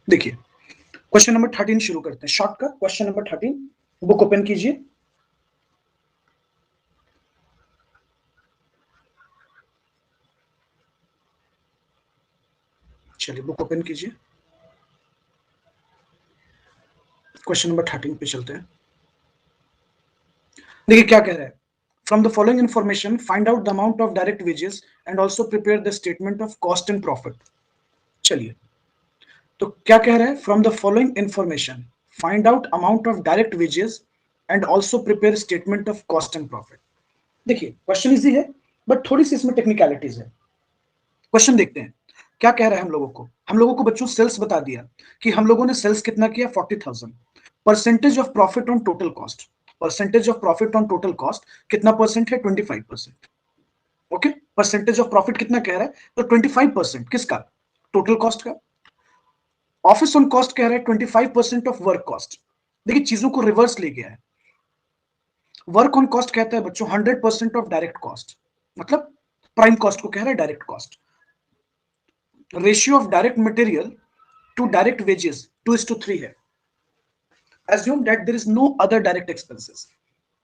देखिए question number 13 शुरू करते हैं, शॉर्ट का क्वेश्चन नंबर 13। बुक ओपन कीजिए। चलिए बुक ओपन कीजिए, क्वेश्चन नंबर 13 पे चलते हैं। देखिए क्या कह रहा है, from the following information find out the amount of direct wages and also prepare the statement of cost and profit. चलिए तो क्या कह रहा है, from the following information find out amount of direct wages and also prepare statement of cost and profit. देखिए question easy है but थोड़ी सी इसमें टेक्निकलिटीज है। क्वेश्चन देखते हैं क्या कह रहा है। हम लोगों को बच्चों सेल्स बता दिया कि हम लोगों ने सेल्स कितना किया, 40,000। Percentage of profit on total cost, percentage of profit on total cost कितना परसेंट है, 25%। ओके, परसेंटेज ऑफ प्रॉफिट कितना कह रहा है, तो 25% किसका, टोटल कॉस्ट का। ऑफिस ऑन कॉस्ट कह रहा है 25% ऑफ वर्क कॉस्ट। देखिए चीजों को रिवर्स ले गया है। वर्क ऑन कॉस्ट कहता है बच्चों 100% ऑफ डायरेक्ट कॉस्ट, मतलब प्राइम कॉस्ट को कह रहा है direct cost. Ratio of direct material to direct wages 2:3 है। Assume that there is no other direct expenses,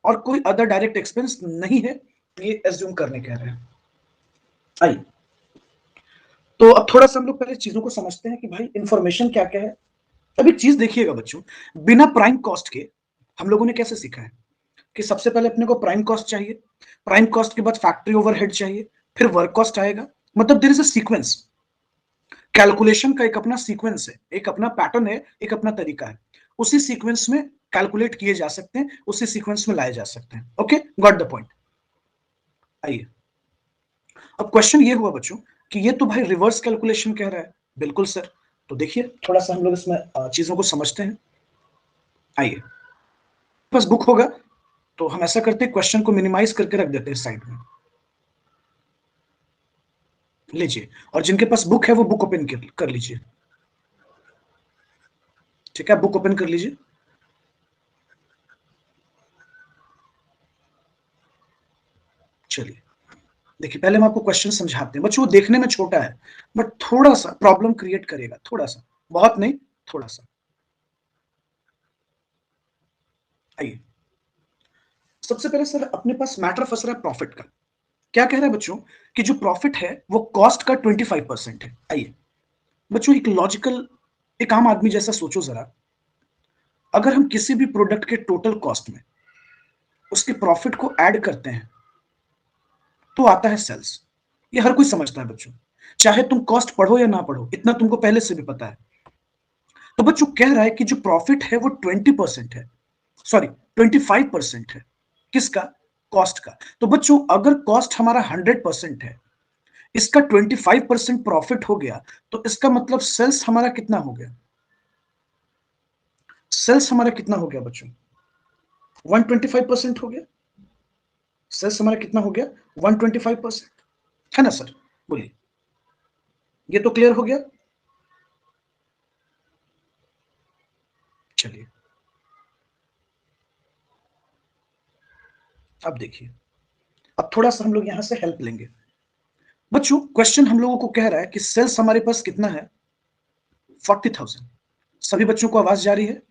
और कोई अदर डायरेक्ट एक्सपेंस नहीं है, ये एज्यूम करने कह रहे हैं। आइए तो अब थोड़ा सा हम लोग पहले चीजों को समझते हैं कि भाई इंफॉर्मेशन क्या क्या है। अब एक चीज देखिएगा बच्चों, बिना प्राइम कॉस्ट के हम लोगों ने कैसे सीखा है कि सबसे पहले अपने को प्राइम कॉस्ट चाहिए, प्राइम कॉस्ट के बाद फैक्ट्री ओवरहेड चाहिए, फिर वर्क कॉस्ट आएगा। मतलब there is a sequence, calculation का एक अपना सीक्वेंस है, एक अपना पैटर्न है, एक अपना तरीका है। उसी सीक्वेंस में कैलकुलेट किए जा सकते हैं, उसी सीक्वेंस में लाए जा सकते हैं। Okay, got the point. आइए अब क्वेश्चन ये हुआ बच्चों कि ये तो भाई रिवर्स कैलकुलेशन कह रहा है। बिल्कुल सर, तो देखिए थोड़ा सा हम लोग इसमें चीजों को समझते हैं। आइए बस बुक होगा तो हम ऐसा करते हैं, क्वेश्चन को मिनिमाइज करके रख देते हैं साइड में। लीजिए, और जिनके पास बुक है वो बुक ओपन कर लीजिए। ठीक है, बुक ओपन कर लीजिए। चलिए देखिए पहले हम आपको क्वेश्चन समझाते हैं बच्चों, वो देखने में छोटा है बट थोड़ा सा प्रॉब्लम क्रिएट करेगा, थोड़ा सा, बहुत नहीं, थोड़ा सा। आइए सबसे पहले सर अपने पास मैटर फंस रहा है प्रॉफिट का। क्या कह रहा है बच्चों कि जो प्रॉफिट है वो कॉस्ट का 25% है। आइए बच्चों एक लॉजिकल, एक आम आदमी जैसा सोचो जरा, अगर हम किसी भी प्रोडक्ट के टोटल कॉस्ट में उसके प्रॉफिट को ऐड करते हैं तो आता है सेल्स। ये हर कोई समझता है बच्चों, चाहे तुम कॉस्ट पढ़ो या ना पढ़ो, इतना तुमको पहले से भी पता है। तो बच्चों कह रहा है कि जो प्रॉफिट है वो 20% है, सॉरी 25% है, किसका, कॉस्ट का। तो बच्चों अगर कॉस्ट हमारा 100% है, इसका 25% प्रॉफिट हो गया, तो इसका मतलब सेल्स हमारा कितना हो गया, सेल्स हमारा कितना हो गया बच्चों, 125% हो गया। सेल्स हमारा कितना हो गया, 125%, है ना सर, बोलिए। ये तो क्लियर हो गया। चलिए अब देखिए, अब थोड़ा सा हम लोग यहां से हेल्प लेंगे। बच्चों क्वेश्चन हम लोगों को कह रहा है कि सेल्स हमारे पास कितना है, 40,000। सभी बच्चों को आवाज जा रही है,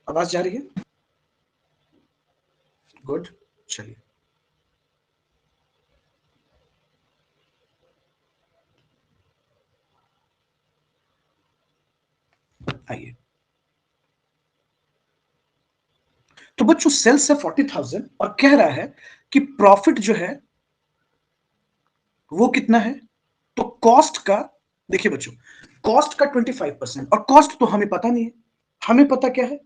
आवाज जा रही है, गुड। चलिए आइए, तो बच्चों सेल्स है 40,000 और कह रहा है कि प्रॉफिट जो है वो कितना है, तो कॉस्ट का, देखिए बच्चों कॉस्ट का 25%, और कॉस्ट तो हमें पता नहीं है। हमें पता क्या है,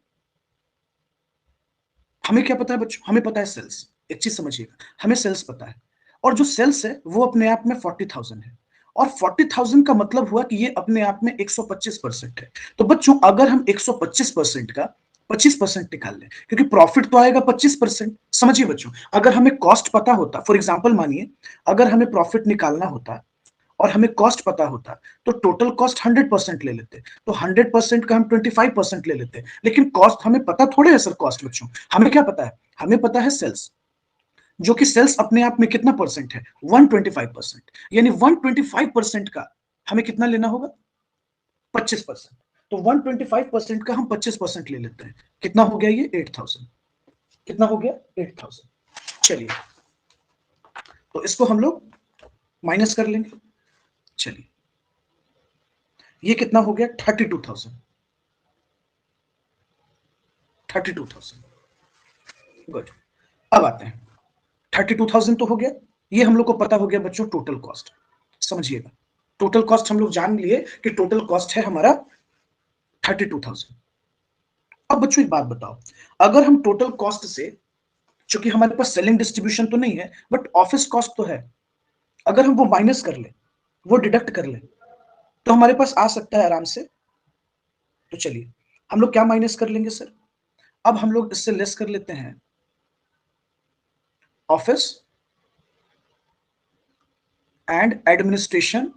हमें क्या पता है बच्चों, हमें पता है सेल्स। एक चीज समझिएगा, हमें सेल्स पता है, और जो सेल्स है वो अपने आप में 40,000 है, और 40,000 का मतलब हुआ कि ये अपने आप में 125% है। तो बच्चों अगर हम 125% का 25% निकाल लें, क्योंकि प्रॉफिट तो आएगा 25%। समझिए बच्चों, अगर हमें कॉस्ट पता होता, फॉर एग्जाम्पल मानिए अगर हमें प्रॉफिट निकालना होता और हमें कॉस्ट पता होता, तो टोटल कॉस्ट 100% ले लेते, तो 100% का हम 25% ले लेते। लेकिन कॉस्ट हमें पता थोड़े है सर, कॉस्ट बच्चों हमें क्या पता है, हमें पता है सेल्स। जो कि सेल्स अपने आप में कितना परसेंट है, 125%, यानी 125% का हमें कितना लेना होगा, 25%। तो 125% का हम 25% ले लेते हैं, कितना हो गया ये 8000, कितना हो गया 8000। चलिए तो इसको हम लोग माइनस कर लेंगे। चलिए ये कितना हो गया 32,000, 32,000। गुड। अब आते हैं 32,000 तो हो गया, ये हम लोग को पता हो गया बच्चों टोटल कॉस्ट। समझिएगा, टोटल कॉस्ट हम लोग जान लिए कि टोटल कॉस्ट है हमारा 32,000। अब बच्चों एक बात बताओ, अगर हम टोटल कॉस्ट से, चूंकि हमारे पास सेलिंग डिस्ट्रीब्यूशन तो नहीं है बट ऑफिस कॉस्ट तो है, अगर हम वो माइनस कर ले, वो डिडक्ट कर ले, तो हमारे पास आ सकता है आराम से। तो चलिए हम लोग क्या माइनस कर लेंगे सर, अब हम लोग इससे लेस कर लेते हैं ऑफिस एंड एडमिनिस्ट्रेशन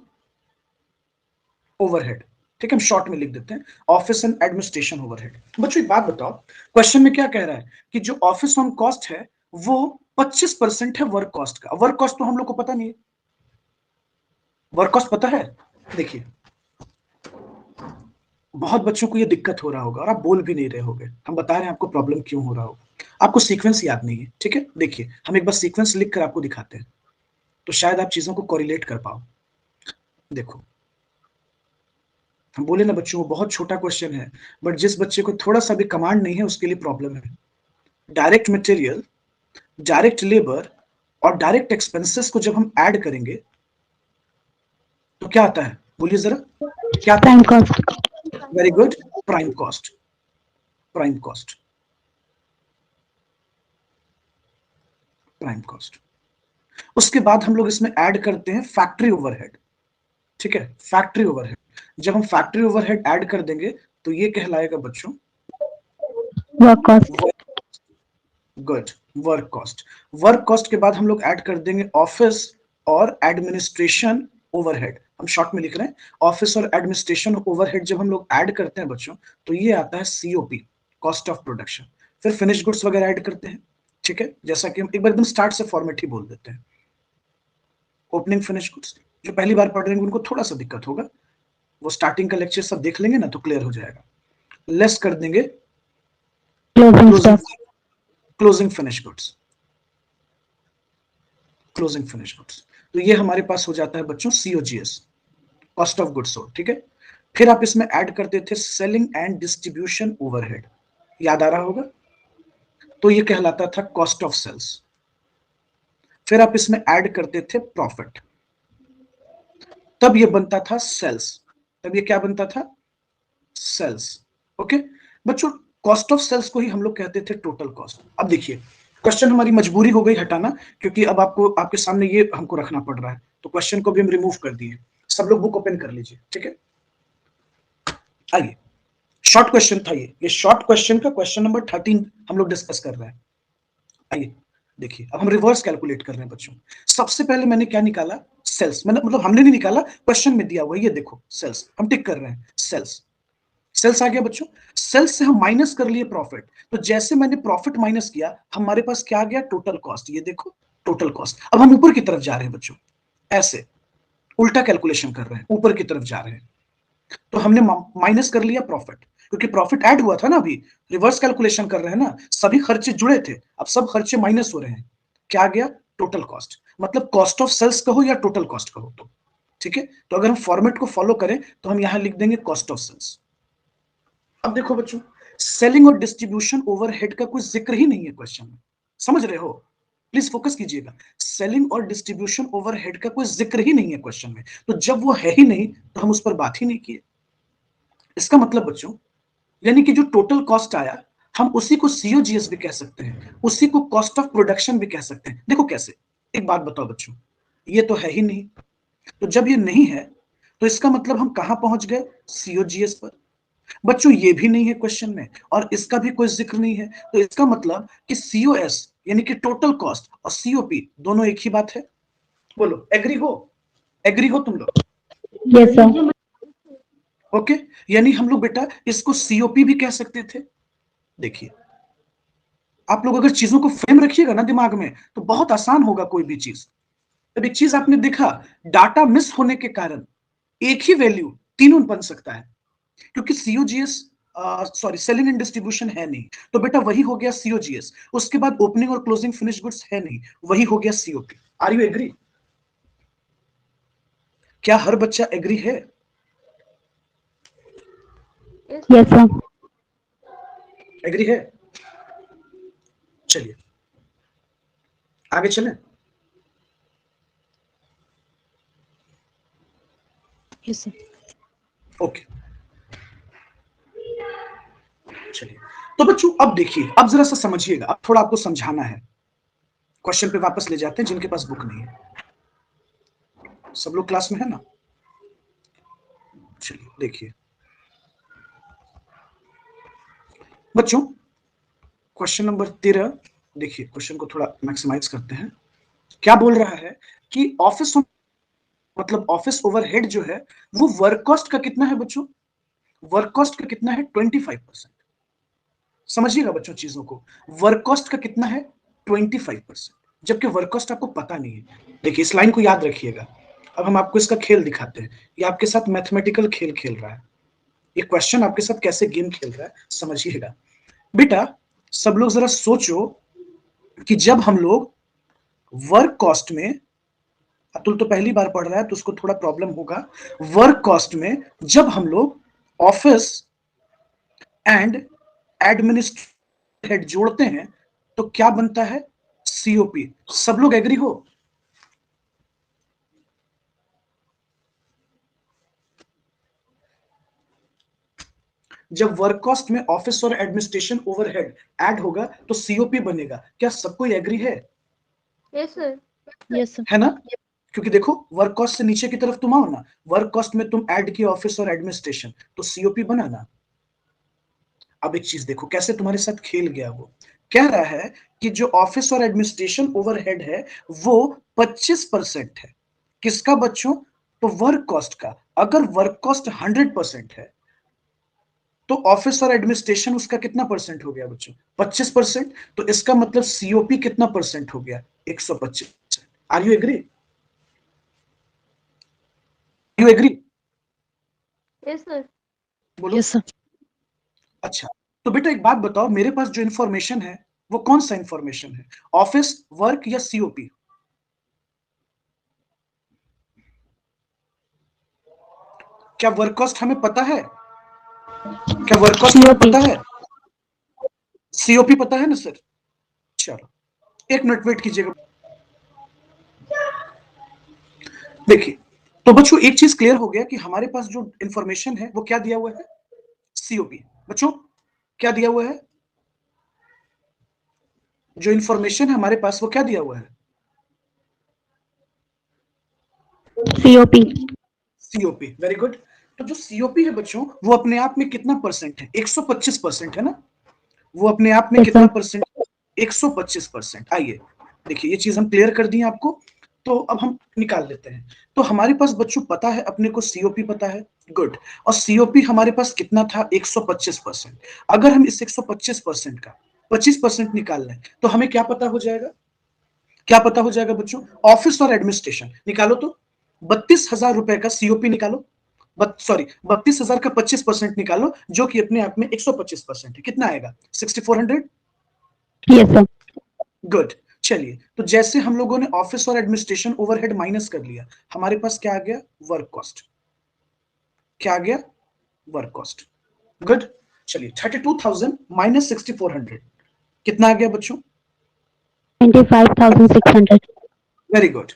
ओवरहेड। ठीक है, हम शॉर्ट में लिख देते हैं ऑफिस एंड एडमिनिस्ट्रेशन ओवरहेड। बच्चों एक बात बताओ, क्वेश्चन में क्या कह रहा है कि जो ऑफिस ऑन कॉस्ट है वो 25% है वर्क कॉस्ट का। वर्क कॉस्ट तो हम लोग को पता नहीं है, वर्क कॉस्ट पता है। देखिए बहुत बच्चों को ये दिक्कत हो रहा होगा और आप बोल भी नहीं रहे होगे, हम बता रहे हैं आपको प्रॉब्लम क्यों हो रहा होगा, आपको सीक्वेंस याद नहीं है। ठीक है, देखिए हम एक बार सीक्वेंस लिख कर आपको दिखाते हैं तो शायद आप चीजों को कोरिलेट कर पाओ। देखो हम बोले ना बच्चों, बहुत छोटा क्वेश्चन है बट जिस बच्चे को थोड़ा सा भी कमांड नहीं है उसके लिए प्रॉब्लम है। डायरेक्ट मटेरियल, डायरेक्ट लेबर और डायरेक्ट एक्सपेंसेस को जब हम ऐड करेंगे तो क्या आता है, बोलिए जरा क्या आता प्राइम है। Cost. Very good, prime cost, prime cost, prime cost. उसके बाद हम लोग इसमें ऐड करते हैं फैक्ट्री ओवरहेड। ठीक है, फैक्ट्री ओवरहेड, जब हम फैक्ट्री ओवरहेड ऐड कर देंगे तो ये कहलाएगा बच्चों work cost. Good, work cost. Work cost के बाद हम लोग ऐड कर देंगे ऑफिस और एडमिनिस्ट्रेशन ओवरहेड। हम शॉर्ट में लिख रहे हैं ऑफिस और एडमिनिस्ट्रेशन ओवरहेड। जब हम लोग ऐड करते हैं बच्चों तो ये आता है सीओपी, कॉस्ट ऑफ प्रोडक्शन। फिर फिनिश गुड्स वगैरह ऐड करते हैं। ठीक है, जैसा कि हम एक बार एकदम स्टार्ट से फॉर्मेट ही बोल देते हैं, ओपनिंग फिनिश गुड्स। जो पहली बार पढ़ रहे हैं उनको थोड़ा सा दिक्कत होगा, वो स्टार्टिंग का लेक्चर सब देख लेंगे ना तो क्लियर हो जाएगा। लेस कर देंगे closing closing, stock. Closing finish goods, closing finish goods. तो ये हमारे पास हो जाता है बच्चों COGS, cost of goods sold. ठीक है, फिर आप इसमें ऐड करते थे सेलिंग एंड डिस्ट्रीब्यूशन ओवरहेड, याद आ रहा होगा, तो ये कहलाता था कॉस्ट ऑफ सेल्स। फिर आप इसमें ऐड करते थे प्रॉफिट, तब ये बनता था सेल्स, तब ये क्या बनता था, सेल्स। ओके बच्चों, कॉस्ट ऑफ सेल्स को ही हम लोग कहते थे टोटल कॉस्ट। अब देखिए क्वेश्चन हमारी मजबूरी हो गई हटाना, क्योंकि अब आपको आपके सामने ये हमको रखना पड़ रहा है, तो क्वेश्चन को भी हम रिमूव कर दिए। सब लोग बुक ओपन कर लीजिए। ठीक है, आइए, शॉर्ट क्वेश्चन था ये शॉर्ट क्वेश्चन का क्वेश्चन नंबर 13 हम लोग डिस्कस कर रहे हैं। आइए देखिए, अब हम रिवर्स कैलकुलेट कर रहे हैं बच्चों। सबसे पहले मैंने क्या निकाला, सेल्स। मतलब हमने नहीं निकाला, क्वेश्चन में दिया हुआ ये देखो सेल्स, हम टिक कर रहे हैं सेल्स। सेल्स आ गया बच्चों, सेल्स से हम माइनस कर लिए प्रॉफिट। तो जैसे मैंने प्रॉफिट माइनस किया हमारे पास क्या आ गया, टोटल कॉस्ट। ये देखो टोटल कॉस्ट। अब हम ऊपर की तरफ जा रहे हैं बच्चों, ऐसे उल्टा कैलकुलेशन कर रहे हैं, ऊपर की तरफ जा रहे हैं। तो हमने माइनस कर लिया प्रॉफिट, क्योंकि प्रॉफिट ऐड हुआ था ना, अभी रिवर्स कैलकुलेशन कर रहे हैं ना, सभी खर्चे जुड़े थे, अब सब खर्चे माइनस हो रहे हैं। क्या आ गया, टोटल कॉस्ट। मतलब कॉस्ट ऑफ सेल्स कहो या टोटल कॉस्ट कहो तो ठीक है। तो अगर हम फॉर्मेट को फॉलो करें तो हम यहां लिख देंगे कॉस्ट ऑफ सेल्स। अब देखो बच्चों, सेलिंग और डिस्ट्रीब्यूशन ओवरहेड का कोई जिक्र ही नहीं है क्वेश्चन में, समझ रहे हो, प्लीज फोकस कीजिएगा। सेलिंग और डिस्ट्रीब्यूशन ओवरहेड का कोई जिक्र ही नहीं है क्वेश्चन में, तो जब वो है ही नहीं तो हम उस पर बात ही नहीं किए। इसका मतलब बच्चों, यानी कि जो टोटल कॉस्ट आया हम उसी को सीओजीएस भी कह सकते हैं, उसी को कॉस्ट ऑफ प्रोडक्शन भी कह सकते हैं। देखो कैसे, एक बात बताओ बच्चों, ये तो है ही नहीं, तो जब ये नहीं है तो इसका मतलब हम कहां पहुंच गए, सीओजीएस पर। बच्चों ये भी नहीं है क्वेश्चन में और इसका भी कोई जिक्र नहीं है, तो इसका मतलब कि सीओएस यानी कि टोटल कॉस्ट और सीओपी दोनों एक ही बात है। बोलो एग्री हो, एग्री हो तुम लोग। Yes sir. ओके, यानी हम लोग बेटा इसको सीओपी भी कह सकते थे। देखिए आप लोग अगर चीजों को फ्रेम रखिएगा ना दिमाग में तो बहुत आसान होगा कोई भी चीज। अब एक चीज आपने देखा, डाटा मिस होने के कारण एक ही वैल्यू तीनों बन सकता है, क्योंकि COGS sorry selling and distribution है नहीं, तो बेटा वही हो गया सीओजीएस। उसके बाद ओपनिंग और क्लोजिंग फिनिश गुड्स है नहीं, वही हो गया सीओपी। Are you agree? क्या हर बच्चा एग्री है? Yes, sir. एग्री है? चलिए आगे चलें। Yes, sir. ओके चलिए, तो बच्चों अब देखिए, अब जरा सा समझिएगा, अब थोड़ा आपको समझाना है। क्वेश्चन पे वापस ले जाते हैं जिनके पास बुक नहीं है। सब लोग क्लास में है ना? चलिए देखिए बच्चों, क्वेश्चन नंबर 13 देखिए, क्वेश्चन को थोड़ा मैक्सिमाइज करते हैं। क्या बोल रहा है कि ऑफिस मतलब ऑफिस ओवरहेड जो है वो वर्क कॉस्ट का कितना है बच्चों? वर्क कॉस्ट का कितना है? 25%। समझिएगा बच्चों चीजों को, वर्क कॉस्ट का कितना है? 25%, जबकि वर्क कॉस्ट आपको पता नहीं है। देखिए इस लाइन को याद रखिएगा। अब हम आपको इसका खेल दिखाते हैं, ये आपके साथ मैथमेटिकल खेल खेल रहा है, ये क्वेश्चन आपके साथ कैसे गेम खेल रहा है समझिएगा। बेटा सब लोग जरा सोचो कि जब हम लोग वर्क कॉस्ट में, अतुल तो पहली बार पढ़ रहा है तो उसको थोड़ा प्रॉब्लम होगा। वर्क कॉस्ट में जब हम लोग ऑफिस एंड एडमिनिस्ट्रेटिव हेड जोड़ते हैं तो क्या बनता है? सीओपी। सब लोग एग्री हो? जब वर्क कॉस्ट में ऑफिस और एडमिनिस्ट्रेशन ओवरहेड ऐड होगा तो सीओपी बनेगा। क्या सबको एग्री है? Yes sir. Yes, sir. है ना? क्योंकि देखो वर्क कॉस्ट से नीचे की तरफ तुम आओ ना, वर्क कॉस्ट में तुम ऐड किया ऑफिस और एडमिनिस्ट्रेशन, तो सीओपी बना ना। अब एक चीज देखो कैसे तुम्हारे साथ खेल गया। वो कह रहा है कि जो ऑफिस और एडमिनिस्ट्रेशन ओवरहेड है वो 25% है। किसका बच्चों? तो वर्क कॉस्ट का। अगर वर्क कॉस्ट 100% है तो ऑफिस और एडमिनिस्ट्रेशन उसका कितना परसेंट हो गया बच्चों? 25%। तो इसका मतलब सीओपी कितना परसेंट हो गया? 125%। Are you agree? You agree? Yes sir. बोलो। Yes, sir. अच्छा, तो बेटा एक बात बताओ, मेरे पास जो इंफॉर्मेशन है वो कौन सा इंफॉर्मेशन है? ऑफिस, वर्क या सीओपी? क्या वर्क कॉस्ट हमें पता है? क्या वर्क कॉस्ट हमें COP. पता है? सीओपी पता है ना सर? चलो एक मिनट वेट कीजिएगा। देखिए तो बच्चों एक चीज क्लियर हो गया कि हमारे पास जो इंफॉर्मेशन है वो क्या दिया हुआ है? सीओपी। बच्चों क्या दिया हुआ है? जो इंफॉर्मेशन है हमारे पास वो क्या दिया हुआ है? COP. सीओपी। Very good. तो जो सीओपी है बच्चों वो अपने आप में कितना परसेंट है? 125% है ना? वो अपने आप में Yes, कितना sir. परसेंट? 125%। आइए देखिए ये चीज हम क्लियर कर दी आपको, तो अब हम निकाल लेते हैं। तो हमारे पास बच्चों पता है, अपने को सीओपी पता है। गुड। और सीओपी हमारे पास कितना था? 125%। अगर हम इस 125% का 25% निकाल लें तो हमें क्या पता हो जाएगा? क्या पता हो जाएगा बच्चों? ऑफिस और एडमिनिस्ट्रेशन निकालो तो 32,000 रुपए का सीओपी निकालो। सॉरी 32,000 का 25% निकालो जो कि अपने आप में 125% है। कितना आएगा? 6400। Yes, sir. गुड। चलिए तो जैसे हम लोगों ने ऑफिस और एडमिनिस्ट्रेशन ओवरहेड माइनस कर लिया, हमारे पास क्या आ गया? Work cost. क्या आ गया? Work cost. गुड। चलिए 32,000 माइनस 6400 कितना आ गया बच्चों? 25,600. Very good.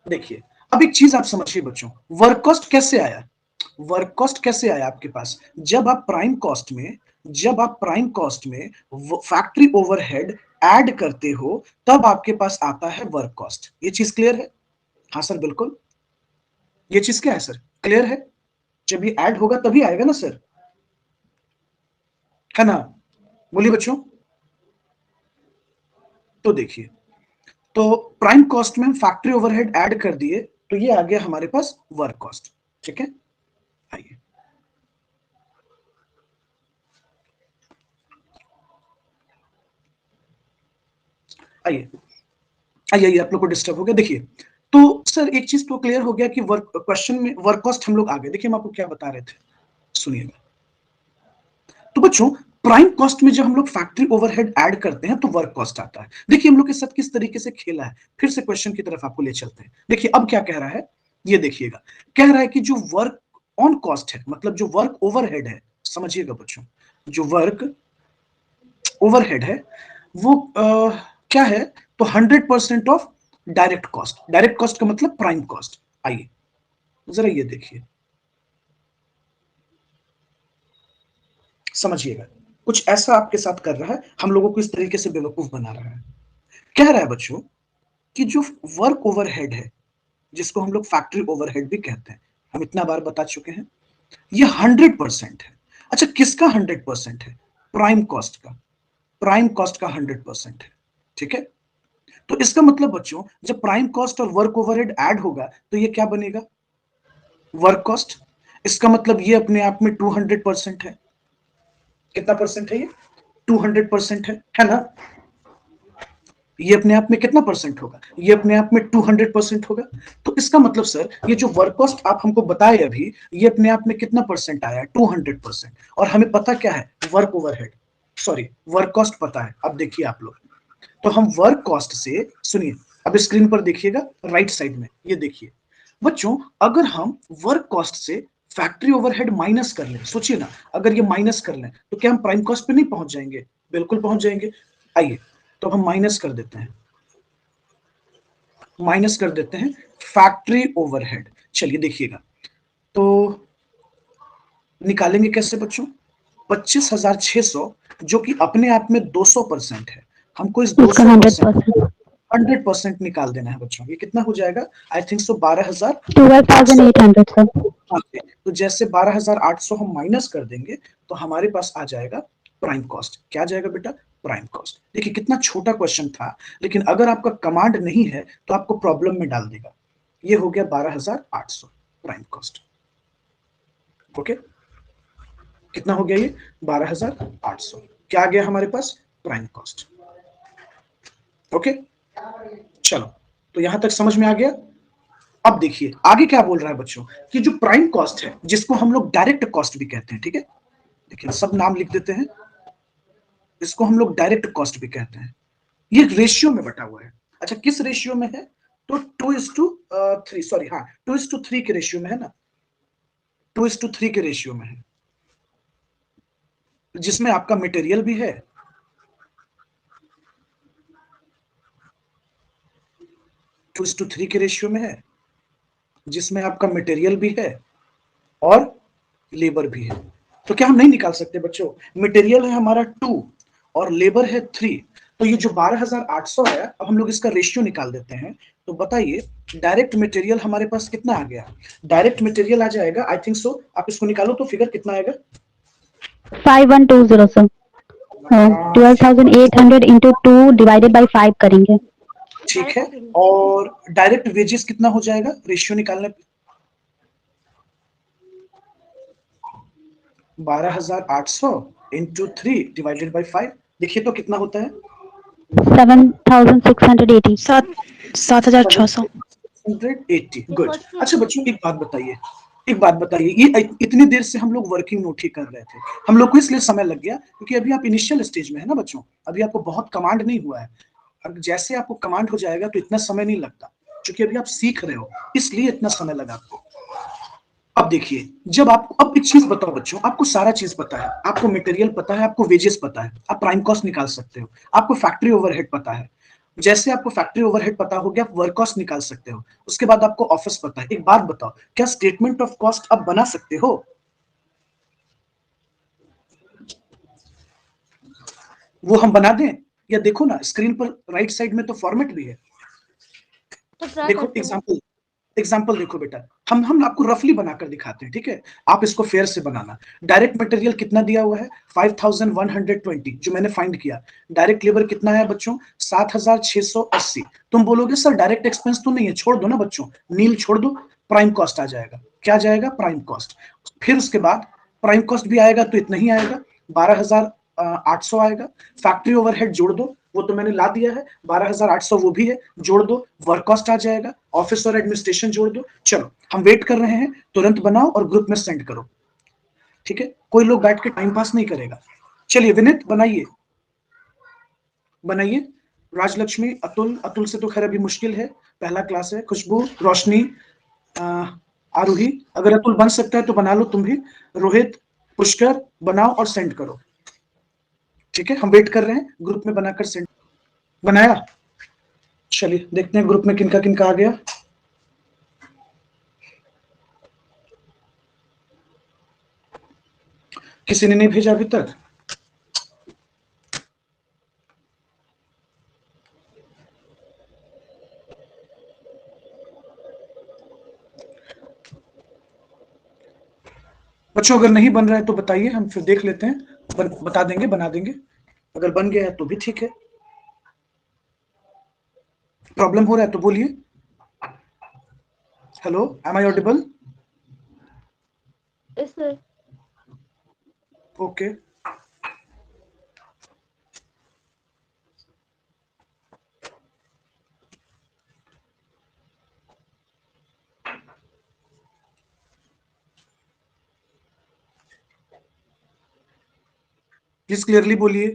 देखिए अब एक चीज आप समझिए बच्चों, वर्क कॉस्ट कैसे आया? वर्क कॉस्ट कैसे आया आपके पास? जब आप प्राइम कॉस्ट में फैक्ट्री ओवरहेड ऐड करते हो तब आपके पास आता है वर्क कॉस्ट। ये चीज क्लियर है? हाँ सर बिल्कुल। ये चीज क्या है सर? क्लियर है? जब ये ऐड होगा तभी आएगा ना सर, है ना? बोलिए बच्चों। तो देखिए, तो प्राइम कॉस्ट में हम फैक्ट्री ओवरहेड ऐड कर दिए तो ये आ गया हमारे पास वर्क कॉस्ट। ठीक है, आइए आइए आइए आप लोग को डिस्टर्ब हो गया। देखिए तो सर एक चीज तो क्लियर हो गया कि वर्क क्वेश्चन में वर्क कॉस्ट हम लोग आ गए। देखिए हम आपको क्या बता रहे थे, सुनिएगा। तो बच्चों प्राइम कॉस्ट में जब हम लोग फैक्ट्री ओवरहेड ऐड करते हैं तो वर्क कॉस्ट आता है। देखिए हम लोग के साथ किस तरीके से खेला है, फिर से क्वेश्चन की तरफ आपको ले चलते हैं। देखिए अब क्या कह रहा है, ये देखिएगा। कह रहा है कि जो वर्क ऑन कॉस्ट है, मतलब जो वर्क ओवरहेड है, समझिएगा बच्चों, जो वर्क ओवरहेड है वो क्या है, तो 100% of direct cost. Direct cost का मतलब प्राइम कॉस्ट। आइए जरा ये देखिए, समझिएगा। कुछ ऐसा आपके साथ कर रहा है, हम लोगों को इस तरीके से बेवकूफ बना रहा है। कह रहा है बच्चों कि जो वर्क ओवरहेड है, जिसको हम लोग फैक्ट्री ओवरहेड भी कहते हैं, हम इतना बार बता चुके हैं, ये 100% है। अच्छा किसका 100% है? प्राइम कॉस्ट का। प्राइम कॉस्ट का 100% है, ठीक है। तो इसका मतलब बच्चों जब प्राइम कॉस्ट और वर्क ओवरहेड ऐड होगा तो ये क्या बनेगा? Work cost. इसका मतलब ये अपने आप में 200% है। कितना परसेंट है ये? 200% है ना। ये अपने आप में कितना परसेंट होगा? ये अपने आप में 200% होगा। तो इसका मतलब सर ये जो वर्क कॉस्ट आप हमको बताए अभी, ये अपने आप में कितना परसेंट आया? 200%। और हमें पता क्या है? Work overhead, sorry work cost पता है। अब देखिए आप लोग, तो हम वर्क कॉस्ट से, सुनिए अब स्क्रीन पर देखिएगा राइट साइड में, ये देखिए बच्चों, अगर हम वर्क कॉस्ट से फैक्ट्री ओवरहेड माइनस कर लें, सोचिए ना, अगर ये माइनस कर लें तो क्या हम प्राइम कॉस्ट पे नहीं पहुंच जाएंगे? बिल्कुल पहुंच जाएंगे। आइए तो हम माइनस कर देते हैं, माइनस कर देते हैं फैक्ट्री ओवरहेड। चलिए देखिएगा, तो निकालेंगे कैसे बच्चों? 25,600 जो कि अपने आप में 200% है, हमको इस इसका 200% 100%। 100% निकाल देना है बच्चों। ये कितना हो जाएगा? I think so 12,800। 12,800 सर। तो जैसे 12,800 हम माइनस कर देंगे तो हमारे पास आ जाएगा प्राइम कॉस्ट। क्या आ जाएगा बेटा? Prime cost. देखिए कितना छोटा क्वेश्चन था, लेकिन अगर आपका कमांड नहीं है तो आपको प्रॉब्लम में डाल देगा। ये हो गया 12,800 प्राइम कॉस्ट। ओके, कितना हो गया ये? 12,800। क्या आ गया हमारे पास? Prime cost. ओके चलो, तो यहां तक समझ में आ गया। अब देखिए आगे क्या बोल रहा है बच्चों, कि जो प्राइम कॉस्ट है, जिसको हम लोग डायरेक्ट कॉस्ट भी कहते हैं, ठीक है, देखिए सब नाम लिख देते हैं, इसको हम लोग डायरेक्ट कॉस्ट भी कहते हैं। ये रेशियो में बटा हुआ है। अच्छा किस रेशियो में है? तो 2:3, सॉरी हाँ 2:3 के रेशियो में है ना, 2:3 के रेशियो में है, जिसमें आपका मटेरियल भी है, 2:3 के रेशियो में है, जिसमें आपका मटेरियल भी है और लेबर भी है। तो क्या हम नहीं निकाल सकते बच्चों? मटेरियल है हमारा 2 और लेबर है 3, तो ये जो 12,800 है, अब हम लोग इसका रेशियो निकाल देते हैं। तो बताइए डायरेक्ट मटेरियल हमारे पास कितना आ गया? डायरेक्ट मटेरियल आ जाएगा, आई थिंक सो, आप इसको निकालो तो फिगर कितना आएगा? 5120 सर। 12,800 इंटू 2 डिवाइडेड बाई 5 करेंगे। ठीक है, और डायरेक्ट वेजेस कितना हो जाएगा रेशियो निकालने पे? 12,800 इंटू 3 डिवाइडेड बाई 5, देखिए तो कितना होता है? 7,680। 7,600। 180। गुड। अच्छा बच्चों एक बात बताइए, एक बात बताइए, ये इतनी देर से हम लोग वर्किंग नोट ही कर रहे थे, हम लोग को इसलिए समय लग गया क्योंकि अभी आप इनिशियल स्टेज में है ना बच्चों, अभी आपको बहुत कमांड नहीं हुआ है। अब जैसे आपको कमांड हो जाएगा तो इतना समय नहीं लगता, क्योंकि अभी आप सीख रहे हो, इसलिए इतना समय लगा आपको। अब देखिए, जब आप, अब एक चीज बताओ बच्चों, आपको सारा चीज पता है, आपको मटेरियल पता है, आपको वेजेस पता है, आप प्राइम कॉस्ट निकाल सकते हो, आपको फैक्ट्री ओवरहेड पता है, जैसे आपको फैक्ट्री ओवरहेड पता हो गया, आप वर्क कॉस्ट निकाल सकते हो, उसके बाद आपको ऑफिस पता है। एक बात बताओ, क्या स्टेटमेंट ऑफ कॉस्ट आप बना सकते हो? वो हम बना दें, या देखो ना स्क्रीन पर राइट साइड में तो फॉर्मेट भी है, तो ट्राई देखो करते हैं। एग्जांपल, एग्जांपल देखो बेटा, हम आपको रफली बनाकर दिखाते हैं, ठीक है, आप इसको फेयर से बनाना। डायरेक्ट मटेरियल कितना दिया हुआ है? 5,120 जो मैंने फाइंड किया। डायरेक्ट लेबर कितना है बच्चों? 7,680। तुम बोलोगे सर डायरेक्ट एक्सपेंस तो नहीं है, छोड़ दो ना बच्चों, नील छोड़ दो, प्राइम कॉस्ट आ जाएगा। क्या आ जाएगा? Prime cost. फिर उसके बाद प्राइम कॉस्ट भी आएगा तो इतना ही आएगा, 12,800 आएगा। फैक्ट्री ओवरहेड जोड़ दो, वो तो मैंने ला दिया है, 12,800 वो भी है, जोड़ दो, वर्क कॉस्ट आ जाएगा, ऑफिस और एडमिनिस्ट्रेशन जोड़ दो। चलो हम वेट कर रहे हैं, तुरंत बनाओ और ग्रुप में सेंड करो, ठीक है? कोई लोग बैठ के टाइम पास नहीं करेगा। चलिए विनीत बनाइए, बनाइए। राजलक्ष्मी, अतुल, अतुल से तो खैर अभी मुश्किल है, पहला क्लास है। खुशबू, रोशनी, आरोही, अगर अतुल बन सकता है तो बना लो तुम भी। रोहित, पुष्कर, बनाओ और सेंड करो, ठीक है? हम वेट कर रहे हैं, ग्रुप में बनाकर सेंड। बनाया? चलिए देखते हैं ग्रुप में किनका किनका आ गया। किसी ने नहीं भेजा अभी तक? बच्चों अगर नहीं बन रहा है तो बताइए, हम फिर देख लेते हैं, बता देंगे, बना देंगे। अगर बन गया है तो भी ठीक है। प्रॉब्लम हो रहा है तो बोलिए। Hello, am I audible? Yes sir. Okay. Please clearly बोलिए।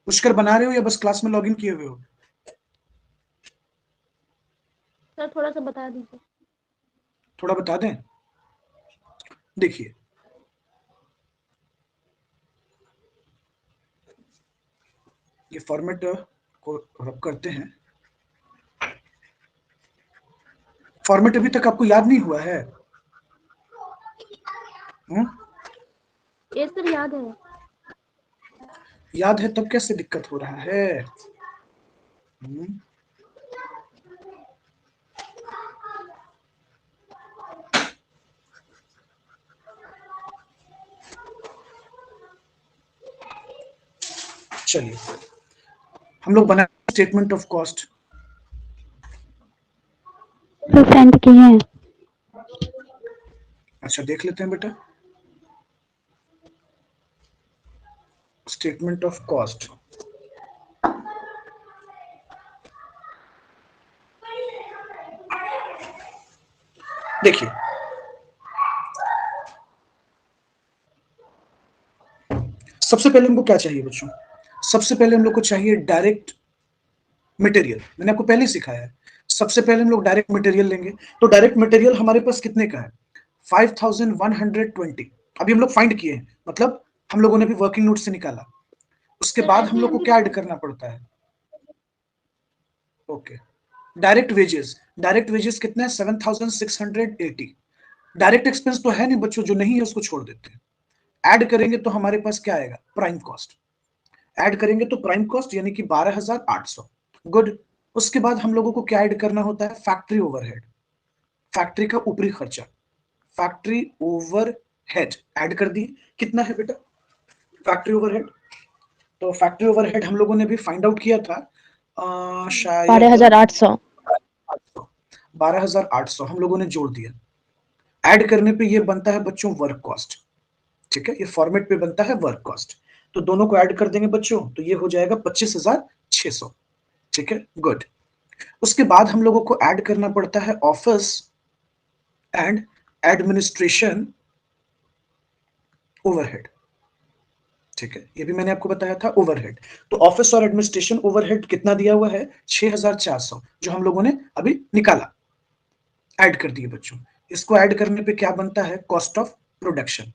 पुष्कर बना रहे हो या बस क्लास में लॉगिन किए हुए हो? सर थोड़ा सा बता दीजिए। थोड़ा बता दें। देखिए, ये फॉर्मेट को रब करते हैं। फॉर्मेट अभी तक आपको याद नहीं हुआ है? यस सर, याद है। याद है तब कैसे दिक्कत हो रहा है? हम्म, चलिए हम लोग बना स्टेटमेंट ऑफ कॉस्ट। तो सेंड किए हैं। अच्छा देख लेते हैं बेटा, स्टेटमेंट ऑफ कॉस्ट। देखिए, सबसे पहले हमको क्या चाहिए बच्चों? सबसे पहले हम लोग को चाहिए डायरेक्ट मटेरियल। मैंने आपको पहले ही सिखाया है। सबसे पहले हम लोग डायरेक्ट मटेरियल लेंगे। तो डायरेक्ट मटेरियल हमारे पास कितने का है? 5120। अभी हम लोग फाइंड किए हैं, मतलब हम लोगों ने भी वर्किंग नोट से निकाला। उसके सर बाद हम ऐसे लोग को भी क्या ऐड करना पड़ता है? Okay, direct wages. Direct wages कितना है? 7680। डायरेक्ट एक्सपेंस तो है नहीं बच्चों, जो नहीं है उसको छोड़ देते हैं। ऐड करेंगे तो हमारे पास क्या आएगा? Prime cost. ऐड करेंगे तो प्राइम कॉस्ट यानी कि 12,800। गुड। उसके बाद हम लोगों को क्या ऐड करना होता है? फैक्ट्री ओवरहेड, फैक्ट्री का ऊपरी खर्चा, फैक्ट्री ओवरहेड ऐड कर दी। कितना है बेटा फैक्ट्री ओवरहेड? तो फैक्ट्री ओवरहेड हम लोगों ने भी फाइंड आउट किया था, शायद 12,800। 12,800 हम लोगों ने जोड़ दिया। ऐड करने पे ये बनता है बच्चों वर्क कॉस्ट, ठीक है? ये फॉर्मेट पे बनता है वर्क कॉस्ट। तो दोनों को ऐड कर देंगे बच्चों, तो ये हो जाएगा 25,600, ठीक है? गुड। उसके बाद हम लोगों को ऐड करना पड़ता है ऑफिस एंड एडमिनिस्ट्रेशन ओवरहेड, ठीक है? ये भी मैंने आपको बताया था ओवरहेड। तो ऑफिस और एडमिनिस्ट्रेशन ओवरहेड कितना दिया हुआ है? 6,400, जो हम लोगों ने अभी निकाला, ऐड कर दिए बच्चों। इसको ऐड करने पे क्या बनता है? Cost of production.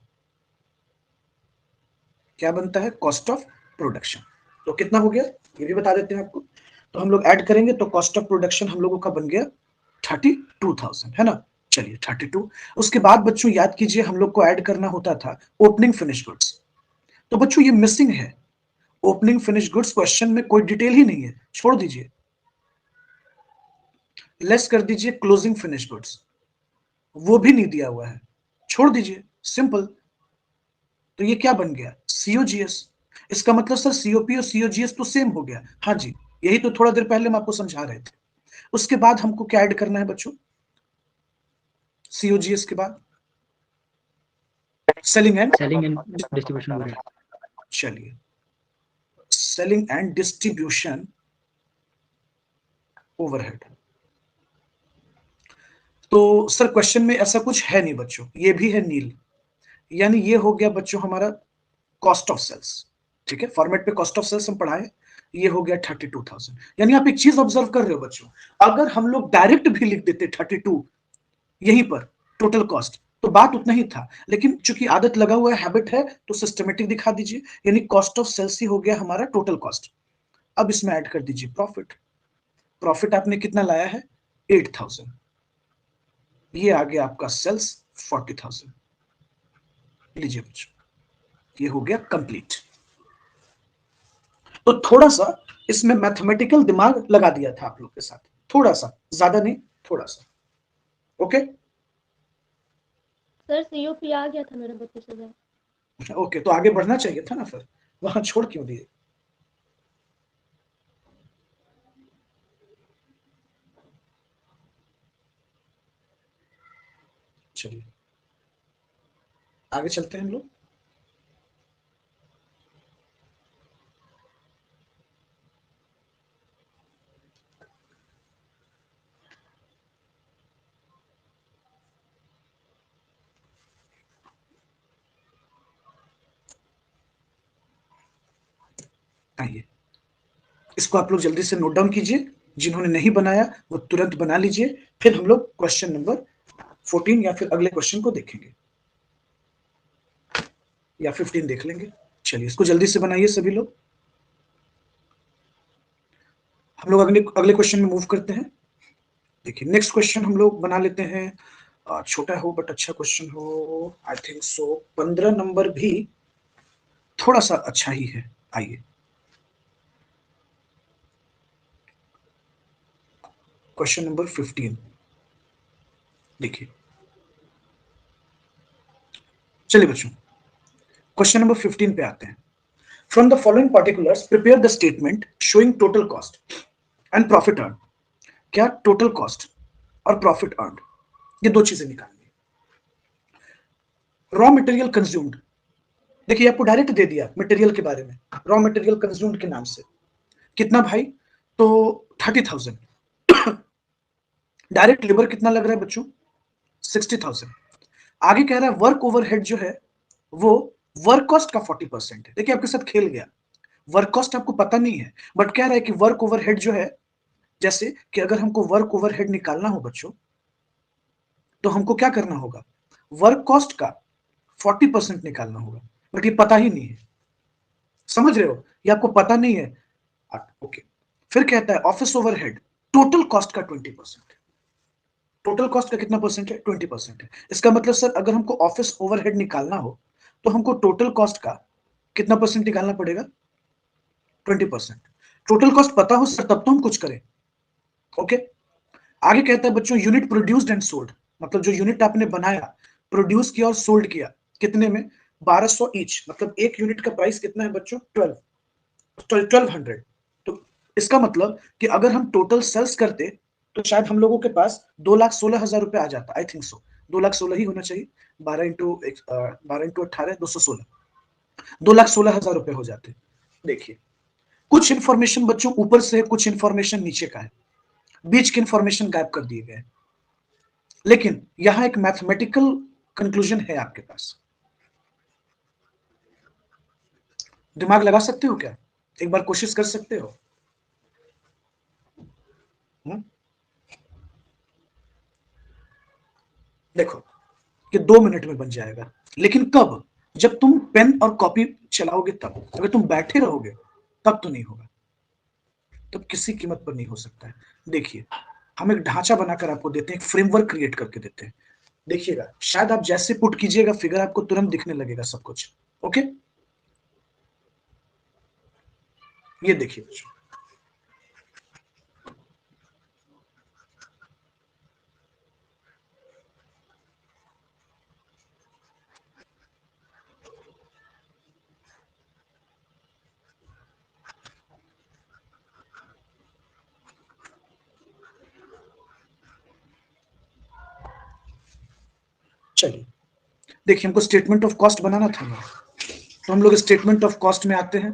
क्या बनता है? Cost of production. तो कितना हो गया ये भी बता देते हैं आपको। तो हम लोग ऐड करेंगे तो कॉस्ट ऑफ प्रोडक्शन हम लोगों का बन गया 32,000, है ना? चलिए 32। उसके बाद बच्चों याद कीजिए, हम लोग को ऐड करना होता था ओपनिंग फिनिश गुड्स। तो बच्चों ये मिसिंग है, ओपनिंग फिनिश गुड्स क्वेश्चन में कोई डिटेल ही नहीं है, छोड़ दीजिए। लेस कर दीजिए क्लोजिंग फिनिश गुड्स, वो भी नहीं दिया हुआ है, छोड़ दीजिए, सिंपल। तो ये क्या बन गया? सीओजीएस। इसका मतलब सर सीओपी और सीओजीएस तो सेम हो गया। हाँ जी, यही तो थोड़ा देर पहले हम आपको समझा रहे थे। उसके बाद हमको क्या ऐड करना है बच्चों? सीओजीएस के बाद selling and selling and distribution overhead. चलिए सेलिंग एंड डिस्ट्रीब्यूशन ओवरहेड। तो सर क्वेश्चन में ऐसा कुछ है नहीं बच्चों, ये भी है नील, यानी ये हो गया बच्चों हमारा कॉस्ट ऑफ सेल्स। ठीक है, फॉर्मेट पे कॉस्ट ऑफ सेल्स हम पढ़ाए, ये हो गया 32,000। यानी आप एक चीज ऑब्जर्व कर रहे हो बच्चों, अगर हम लोग डायरेक्ट भी लिख देते 32 यहीं पर टोटल कॉस्ट, तो बात उतना ही था, लेकिन चूंकि आदत लगा हुआ है, हैबिट है, तो सिस्टमेटिक दिखा दीजिए, यानी कॉस्ट ऑफ सेल्स ही हो गया हमारा टोटल कॉस्ट। अब इसमें ऐड कर दीजिए प्रॉफिट। प्रॉफिट आपने कितना लाया है 8,000, ये आ गया आपका सेल्स 40,000। लीजिए बच्चों, ये हो गया कंप्लीट। तो थोड़ा सा इसमें मैथमेटिकल दिमाग लगा दिया था आप लोग के साथ, थोड़ा सा, ज्यादा नहीं, थोड़ा सा। ओके सर सीओपी आ गया था मेरा 32,000। ओके, तो आगे बढ़ना चाहिए था ना, फिर वहां छोड़ क्यों दिए? चलिए आगे चलते हैं हम लोग। आइए, इसको आप लोग जल्दी से नोट डाउन कीजिए, जिन्होंने नहीं बनाया वो तुरंत बना लीजिए, फिर हम लोग क्वेश्चन नंबर 14 या फिर अगले क्वेश्चन को देखेंगे, या 15 देख लेंगे। चलिए इसको जल्दी से बनाइए सभी लोग। हम लोग अगले अगले क्वेश्चन में मूव करते हैं। देखिए नेक्स्ट क्वेश्चन हम लोग बना लेते हैं, छोटा हो बट अच्छा क्वेश्चन हो, आई थिंक सो 15 नंबर भी थोड़ा सा अच्छा ही है। आइए क्वेश्चन नंबर 15 देखिए। चलिए बच्चों क्वेश्चन नंबर 15 पे आते हैं। From the following particulars prepare the statement showing total cost and profit earn. क्या टोटल कॉस्ट और प्रॉफिट अर्न, ये दो चीजें निकालनी है। रॉ मटेरियल कंज्यूम्ड, देखिए आपको डायरेक्ट दे दिया मटेरियल के बारे में, रॉ मटेरियल कंज्यूम्ड के नाम से कितना भाई, तो 30,000। डायरेक्ट लेबर कितना लग रहा है बच्चों 60,000। आगे कह रहा है वर्क ओवरहेड जो है वो वर्क कॉस्ट का 40% है। देखिए आपके साथ खेल गया, वर्क कॉस्ट आपको पता नहीं है, बट कह रहा है कि वर्क ओवरहेड जो है, जैसे कि अगर हमको वर्क ओवरहेड निकालना हो बच्चों, तो हमको क्या करना होगा, वर्क कॉस्ट का 40% निकालना होगा, बट ये पता ही नहीं है। समझ रहे हो, ये आपको पता नहीं है। ओके, फिर कहता है ऑफिस ओवरहेड टोटल कॉस्ट का 20%। टोटल कॉस्ट का कितना परसेंट है 20% है। इसका मतलब सर अगर हमको ऑफिस ओवरहेड निकालना हो तो हमको टोटल कॉस्ट का कितना परसेंट निकालना पड़ेगा 20%। टोटल कॉस्ट पता हो सर तब तो हम कुछ करें। ओके, आगे कहता है बच्चों यूनिट प्रोड्यूस्ड एंड सोल्ड, मतलब जो यूनिट आपने बनाया, प्रोड्यूस किया और सोल्ड किया, कितने में 1200 ईच, मतलब एक यूनिट का प्राइस कितना है बच्चों 1200। तो इसका मतलब कि अगर हम टोटल सेल्स करते तो शायद हम लोगों के पास 2,16,000 रुपए आ जाता, आई थिंक सो 2,16,000 ही होना चाहिए, 12 इंटू 18 216, 2,16,000 रुपए हो जाते। देखिए कुछ इंफॉर्मेशन बच्चों ऊपर से है, कुछ इंफॉर्मेशन नीचे का है, बीच की इंफॉर्मेशन गायब कर दिए गए, लेकिन यहां एक मैथमेटिकल कंक्लूजन है आपके पास। दिमाग लगा सकते हो क्या, एक बार कोशिश कर सकते हो? देखो कि 2 मिनट में बन जाएगा, लेकिन कब, जब तुम पेन और कॉपी चलाओगे तब, अगर तुम बैठे रहोगे तब तो नहीं होगा, तब किसी कीमत पर नहीं हो सकता है। देखिए हम एक ढांचा बनाकर आपको देते हैं, एक फ्रेमवर्क क्रिएट करके देते हैं, देखिएगा शायद आप जैसे पुट कीजिएगा फिगर आपको तुरंत दिखने लगेगा सब कुछ। ओके ये देखिए बच्चों, चलिए देखिए हमको स्टेटमेंट ऑफ कॉस्ट बनाना था ना, तो हम लोग स्टेटमेंट ऑफ कॉस्ट में आते हैं।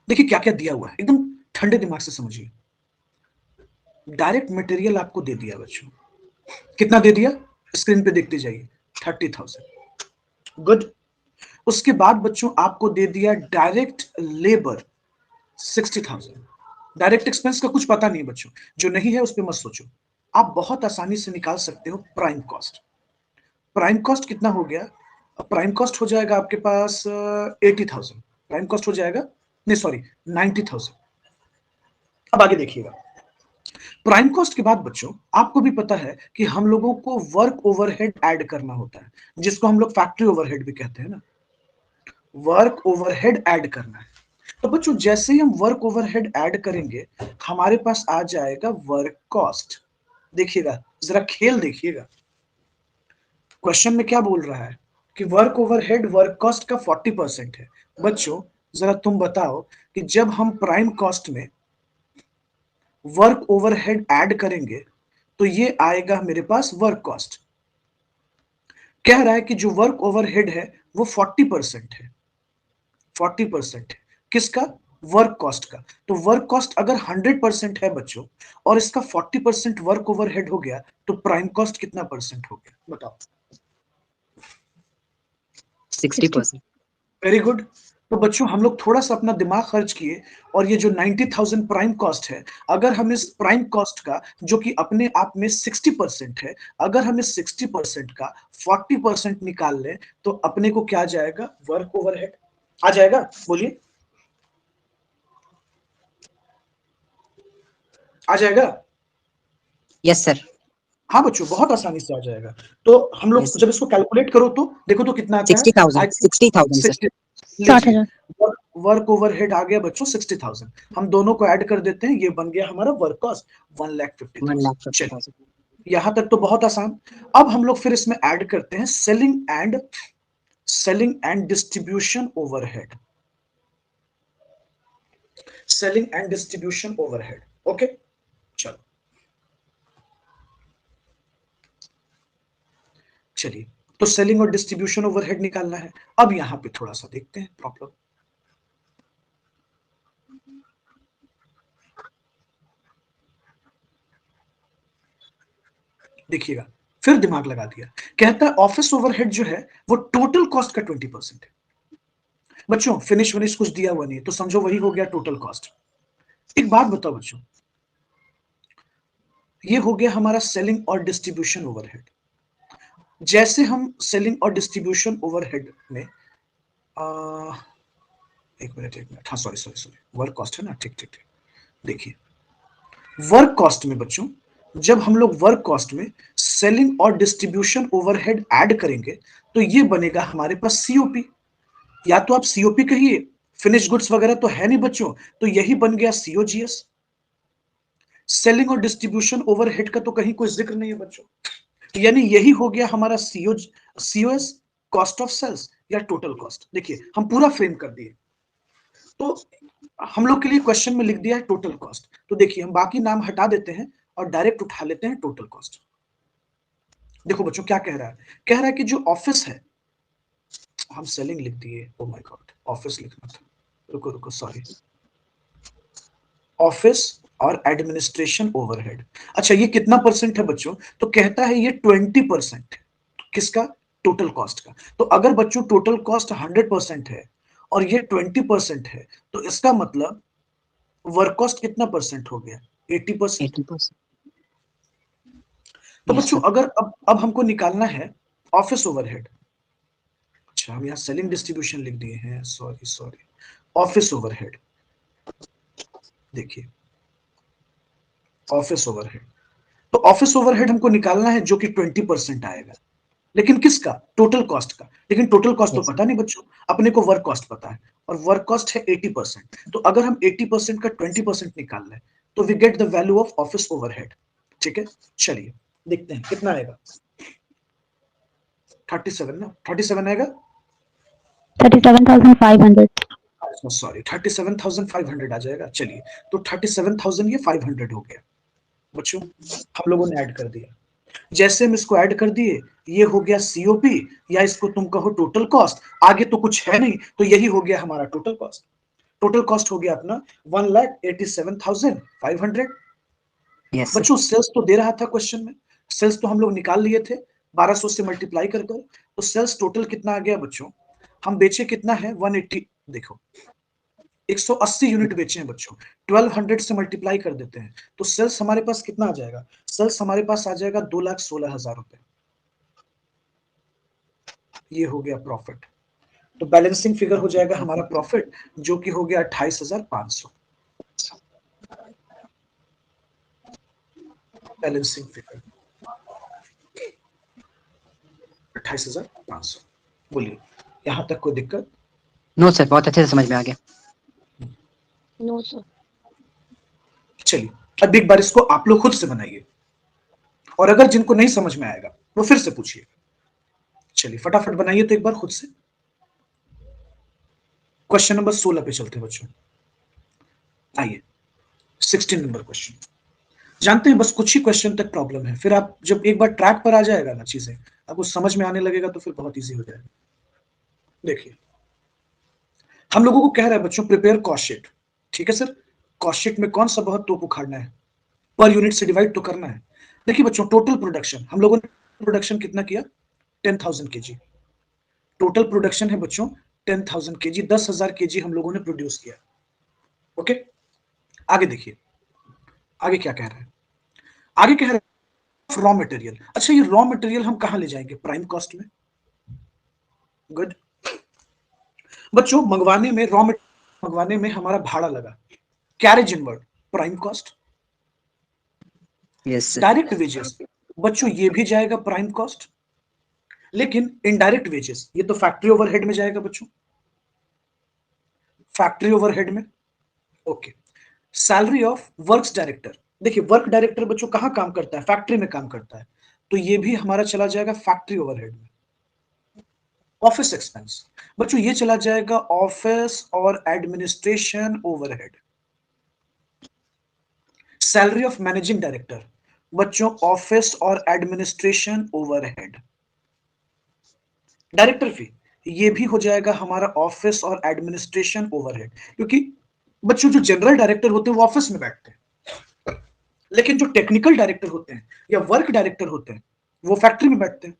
देखिए क्या क्या दिया हुआ है, एकदम ठंडे दिमाग से समझिए। डायरेक्ट मटेरियल आपको दे दिया बच्चों, कितना दे दिया, स्क्रीन पे देखते जाइए, 30,000। गुड। उसके बाद बच्चों आपको दे दिया डायरेक्ट लेबर 60,000। डायरेक्ट एक्सपेंस का कुछ पता नहीं बच्चों, जो नहीं है उस पर मत सोचो, आप बहुत आसानी से निकाल सकते हो प्राइम कॉस्ट। प्राइम कॉस्ट कितना हो गया, प्राइम कॉस्ट हो जाएगा आपके पास 80,000। प्राइम कॉस्ट हो जाएगा, नहीं सॉरी 90,000। अब आगे देखिएगा, प्राइम कॉस्ट के बाद बच्चों आपको भी पता है कि हम लोगों को वर्क ओवरहेड ऐड करना होता है, जिसको हम लोग फैक्ट्री ओवरहेड भी कहते हैं ना, वर्क ओवरहेड ऐड करना है। तो बच्चों जैसे ही हम वर्क ओवरहेड ऐड करेंगे हमारे पास आ जाएगा वर्क कॉस्ट। देखिएगा जरा खेल देखिएगा, क्वेश्चन में क्या बोल रहा है कि वर्क ओवरहेड वर्क कॉस्ट का 40% है। बच्चों जरा तुम बताओ कि जब हम प्राइम कॉस्ट में वर्क ओवरहेड ऐड करेंगे तो ये आएगा मेरे पास वर्क कॉस्ट। कह रहा है कि जो वर्क ओवरहेड है वो 40% है, 40% है किसका, वर्क कॉस्ट का। तो वर्क कॉस्ट अगर 100% है बच्चों और इसका 40% वर्क ओवरहेड हो गया तो प्राइम कॉस्ट कितना परसेंट हो गया बताओ। 60%। Very good. तो बच्चों हम लोग थोड़ा सा अपना दिमाग खर्च किए और ये जो 90,000 प्राइम कॉस्ट है, अगर हम इस प्राइम कॉस्ट का जो कि अपने आप में 60% है, अगर हम इस 60% का 40% निकाल लें तो अपने को क्या जाएगा, वर्क ओवरहेड आ जाएगा। बोलिए आ जाएगा। Yes sir. हाँ बच्चों बहुत आसानी से आ जाएगा। तो हम लोग Yes. जब इसको कैलकुलेट करो तो देखो तो कितना आता है, 60,000 60,000 सर। 60। 60,000। वर्क ओवरहेड आ गया बच्चों 60,000, हम दोनों को ऐड कर देते हैं, ये बन गया हमारा वर्क कॉस्ट 1,50,000। चलिए 1,50,000। यहां तक तो बहुत आसान। अब हम लोग फिर इसमें ऐड करते हैं selling and distribution overhead, selling and distribution overhead. Okay चलो चलिए, तो सेलिंग और डिस्ट्रीब्यूशन ओवरहेड निकालना है। अब यहां पे थोड़ा सा देखते हैं प्रॉब्लम। देखिएगा फिर दिमाग लगा दिया, कहता है ऑफिस ओवरहेड जो है वो टोटल कॉस्ट का 20% है। बच्चों फिनिश कुछ दिया हुआ नहीं है तो समझो वही हो गया टोटल कॉस्ट। एक बात बताओ बच्चों, ये हो गया हमारा सेलिंग और डिस्ट्रीब्यूशन ओवरहेड। जैसे हम सेलिंग और डिस्ट्रीब्यूशन ओवरहेड में एक मिनट, हाँ सॉरी वर्क कॉस्ट है ना, ठीक ठीक ठीक। देखिए वर्क कॉस्ट में बच्चों जब हम लोग वर्क कॉस्ट में सेलिंग और डिस्ट्रीब्यूशन ओवरहेड ऐड करेंगे तो ये बनेगा हमारे पास सीओपी, या तो आप सीओपी कहिए, फिनिश गुड्स वगैरह तो है नहीं बच्चों, तो यही बन गया सीओजीएस। सेलिंग और डिस्ट्रीब्यूशन ओवरहेड का तो कहीं कोई जिक्र नहीं है बच्चों, यानी यही हो गया हमारा सीओएस, कॉस्ट ऑफ सेल्स या टोटल कॉस्ट। देखिए हम पूरा फ्रेम कर दिए, तो हम लोग के लिए क्वेश्चन में लिख दिया है टोटल कॉस्ट। तो देखिए हम बाकी नाम हटा देते हैं और डायरेक्ट उठा लेते हैं टोटल कॉस्ट। देखो बच्चों क्या कह रहा है, कह रहा है कि जो ऑफिस है, हम सेलिंग लिख दिए, ओ माय गॉड ऑफिस लिखना था, रुको सॉरी, ऑफिस और एडमिनिस्ट्रेशन ओवरहेड। अच्छा ये कितना परसेंट है बच्चों, तो कहता है ये 20% किसका, टोटल कॉस्ट का। तो अगर बच्चों टोटल कॉस्ट 100% है और ये 20% है तो इसका मतलब वर्क कॉस्ट कितना परसेंट हो गया, 80%। 80%। तो Yes, बच्चों sir. अगर अब हमको निकालना है ऑफिस ओवरहेड, अच्छा हम यहाँ सेलिंग डिस्ट्रीब्यूशन लिख दिए हैं, सॉरी ऑफिस ओवरहेड। देखिए ऑफिस ओवरहेड, तो ऑफिस ओवरहेड हमको निकालना है जो कि 20% आएगा, लेकिन किसका, टोटल कॉस्ट का। लेकिन टोटल कॉस्ट तो Yes, sir. पता नहीं बच्चों, अपने को वर्क कॉस्ट पता है और वर्क कॉस्ट है 80%। तो अगर हम 80% का 20% निकाल लें तो we get the value of office overhead. ठीक है चलिए देखते हैं कितना आएगा, 37 ना, 37 आएगा, 37,500। सॉरी 37,500 आ जाएगा। चलिए तो 37,000 ये 500 हो गया बच्चों, हम लोगों ने ऐड कर दिया। जैसे हम इसको ऐड कर दिए ये हो गया सीओपी, या इसको तुम कहो टोटल कॉस्ट, आगे तो कुछ है नहीं तो यही हो गया हमारा टोटल कॉस्ट। टोटल कॉस्ट हो गया अपना 1,87,500। Yes, sir. बच्चों सेल्स तो दे रहा था क्वेश्चन में, सेल्स तो हम लोग निकाल लिए थे 1200 से मल्टीप्लाई कर कर, तो सेल्स टोटल कितना आ गया बच्चों, हम बेचे कितना है 180, देखो 180 यूनिट बेचे हैं बच्चों, 1200 से मल्टीप्लाई कर देते हैं तो सेल्स हमारे पास कितना आ जाएगा, सेल्स हमारे पास आ जाएगा 2,16,000 रुपए। ये हो गया प्रॉफिट। तो बैलेंसिंग फिगर हो जाएगा हमारा प्रॉफिट जो कि हो गया 28,500। Balancing figure 28,500। बोलिए यहां तक कोई दिक्कत? No, sir. बहुत अच्छे से समझ में आ गया. No sir. चलिए अब एक बार इसको आप लोग खुद से बनाइए, और अगर जिनको नहीं समझ में आएगा वो फिर से पूछिए। चलिए फटाफट बनाइए तो एक बार खुद से। क्वेश्चन नंबर 16 पे चलते हैं बच्चों। आइए 16 नंबर क्वेश्चन। जानते हैं बस कुछ ही क्वेश्चन तक प्रॉब्लम है, फिर आप जब एक बार ट्रैक पर आ जाएगा ना चीजें, आपको समझ में आने लगेगा तो फिर बहुत इजी हो जाएगा। देखिए हम लोगों को कह रहा है बच्चों प्रिपेयर कॉस्ट शीट, ठीक है सर, कॉस्ट शीट में कौन सा बहुत तोप उखाड़ना है, पर यूनिट से डिवाइड तो करना है। देखिए बच्चों टोटल प्रोडक्शन हम लोगों ने प्रोडक्शन कितना किया 10,000 केजी, टोटल प्रोडक्शन है बच्चों 10,000 केजी, 10,000 केजी हम लोगों ने प्रोड्यूस किया। ओके आगे देखिए आगे क्या कह रहा है, आगे कह रहा है रॉ मटेरियल। अच्छा ये रॉ मटेरियल हम कहां ले जाएंगे, प्राइम कॉस्ट में। गुड बच्चों मंगवाने में रॉ मटेरियल मंगवाने में हमारा भाड़ा लगा, carriage inward prime cost. Yes, sir. Direct wages बच्चों ये भी जाएगा प्राइम कॉस्ट, लेकिन इनडायरेक्ट वेजेस ये तो फैक्ट्री ओवरहेड में जाएगा बच्चों, फैक्ट्री ओवरहेड में। Okay salary of works director, देखिए वर्क डायरेक्टर बच्चों कहां काम करता है, फैक्ट्री में काम करता है, तो ये भी हमारा चला जाएगा फैक्ट्री ओवरहेड में। ऑफिस एक्सपेंस बच्चों ये चला जाएगा ऑफिस और administration overhead. Salary of managing director बच्चों ऑफिस और एडमिनिस्ट्रेशन ओवरहेड। डायरेक्टर फी ये भी हो जाएगा हमारा ऑफिस और एडमिनिस्ट्रेशन ओवरहेड, क्योंकि बच्चों जो जनरल डायरेक्टर होते हैं वो ऑफिस में बैठते हैं, लेकिन जो टेक्निकल डायरेक्टर होते हैं या वर्क डायरेक्टर होते हैं वो फैक्ट्री में बैठते हैं।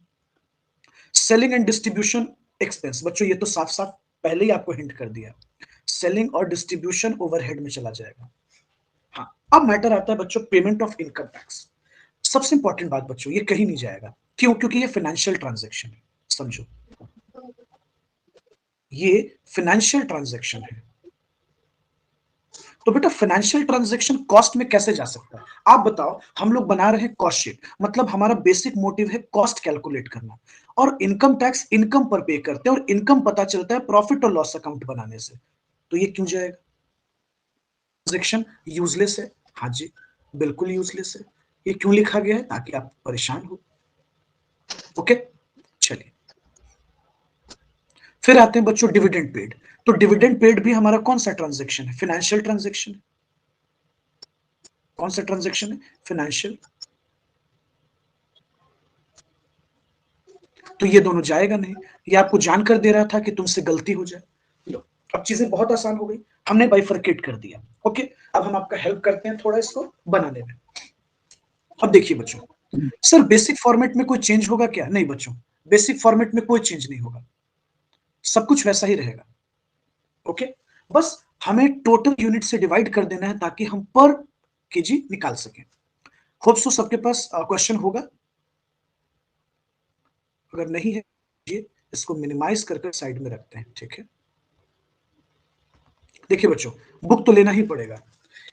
सेलिंग एंड डिस्ट्रीब्यूशन एक्सपेंस बच्चों ये तो साफ साफ पहले ही आपको हिंट कर दिया, सेलिंग और डिस्ट्रीब्यूशन ओवरहेड में चला जाएगा। हाँ अब मैटर आता है बच्चों पेमेंट ऑफ इनकम टैक्स। सबसे इंपॉर्टेंट बात बच्चों ये कहीं नहीं जाएगा, क्यों, क्योंकि ये फाइनेंशियल ट्रांजैक्शन है, समझो ये फाइनेंशियल ट्रांजैक्शन है। तो बेटा फाइनेंशियल ट्रांजैक्शन कॉस्ट में कैसे जा सकता है, आप बताओ। हम लोग बना रहे हैं कॉस्ट शीट, मतलब हमारा बेसिक मोटिव है कॉस्ट कैलकुलेट करना, और इनकम टैक्स इनकम पर पे करते हैं, और इनकम पता चलता है प्रॉफिट और लॉस अकाउंट बनाने से, तो ये क्यों जाएगा, ट्रांजैक्शन यूजलेस है। हाँ जी बिल्कुल यूजलेस है, ये क्यों लिखा गया है, ताकि आप परेशान हो। ओके चलिए फिर आते हैं बच्चों डिविडेंड पेड। तो डिविडेंड पेड भी हमारा कौन सा ट्रांजैक्शन है, फाइनेंशियल ट्रांजैक्शन है। कौन सा ट्रांजैक्शन है, फाइनेंशियल। तो ये दोनों जाएगा नहीं, ये आपको जानकर दे रहा था कि तुमसे गलती हो जाए। लो अब चीजें बहुत आसान हो गई, हमने बाइफरकेट कर दिया। ओके अब हम आपका हेल्प करते हैं थोड़ा इसको बनाने में। अब देखिए बच्चों, सर बेसिक फॉर्मेट में कोई चेंज होगा क्या, नहीं बच्चों बेसिक फॉर्मेट में कोई चेंज नहीं होगा, सब कुछ वैसा ही रहेगा। ओके बस हमें टोटल यूनिट से डिवाइड कर देना है ताकि हम पर केजी निकाल सकें। होप सो सबके पास क्वेश्चन होगा, अगर नहीं है इसको मिनिमाइज करके साइड में रखते हैं, ठीक है। देखिए बच्चों बुक तो लेना ही पड़ेगा,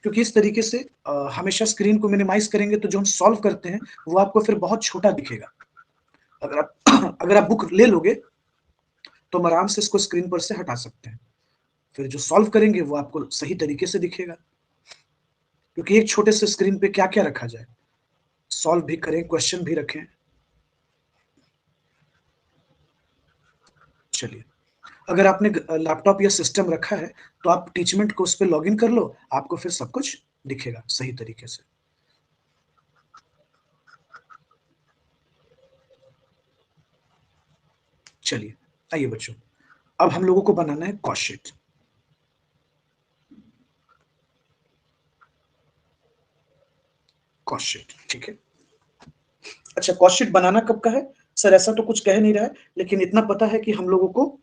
क्योंकि इस तरीके से हमेशा स्क्रीन को मिनिमाइज करेंगे तो जो हम सॉल्व करते हैं वो आपको फिर बहुत छोटा दिखेगा। अगर आप अगर आप बुक ले लोगे तो हम आराम से इसको स्क्रीन पर से हटा सकते हैं, फिर जो सॉल्व करेंगे वो आपको सही तरीके से दिखेगा, क्योंकि एक छोटे से स्क्रीन पे क्या क्या रखा जाए, सॉल्व भी करें क्वेश्चन भी रखें। चलिए अगर आपने लैपटॉप या सिस्टम रखा है तो आप टीचमेंट को उस पर लॉग इन कर लो, आपको फिर सब कुछ दिखेगा सही तरीके से। चलिए आइए बच्चों अब हम लोगों को बनाना है कॉस्ट शीट। कॉस्ट शीट, ठीक है। अच्छा, कॉस्ट शीट बनाना कब का है सर? ऐसा तो कुछ कह नहीं रहा है, लेकिन इतना पता है कि हम लोगों को